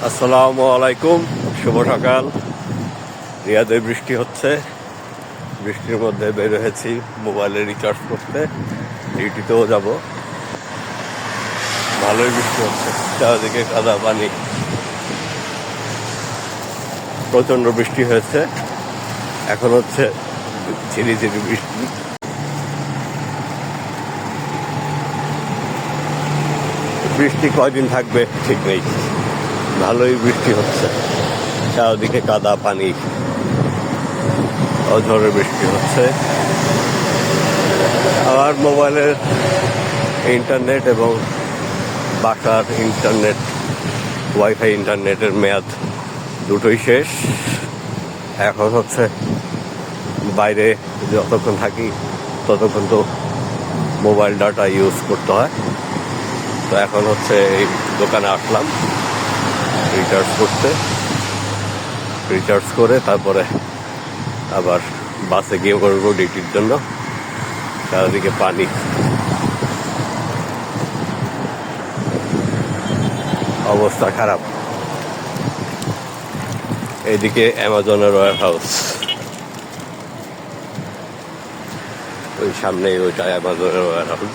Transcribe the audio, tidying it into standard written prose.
আসসালামু আলাইকুম, শুভ সকাল। রিয়াদে বৃষ্টি হচ্ছে। বৃষ্টির মধ্যে বের হয়েছি মোবাইলে রিচার্জ করতে, ডিউটিতেও যাব। ভালোই বৃষ্টি হচ্ছে, চারদিকে কাদা পানি, প্রচণ্ড বৃষ্টি হয়েছে। এখন হচ্ছে ঝিরি ঝিরি বৃষ্টি। বৃষ্টি কয়দিন থাকবে ঠিক নেই, ভালোই বৃষ্টি হচ্ছে, চারদিকে কাদা পানি, অঝরে বৃষ্টি হচ্ছে। আমার মোবাইলের ইন্টারনেট এবং বাসার ইন্টারনেট, ওয়াইফাই ইন্টারনেটের মেয়াদ দুটোই শেষ। এখন হচ্ছে বাইরে যতক্ষণ থাকি ততক্ষণ তো মোবাইল ডাটা ইউজ করতে হয়। তো এখন হচ্ছে এই দোকানে আসলাম রিচার্জ করতে, রিচার্জ করে তারপরে আবার বাসে গিয়ে করবো ডিউটির জন্য। চারিদিকে পানি, অবস্থা খারাপ। এইদিকে অ্যামাজনের ওয়্যার হাউস, ওই সামনেই ওইটা অ্যামাজনের ওয়্যার হাউস।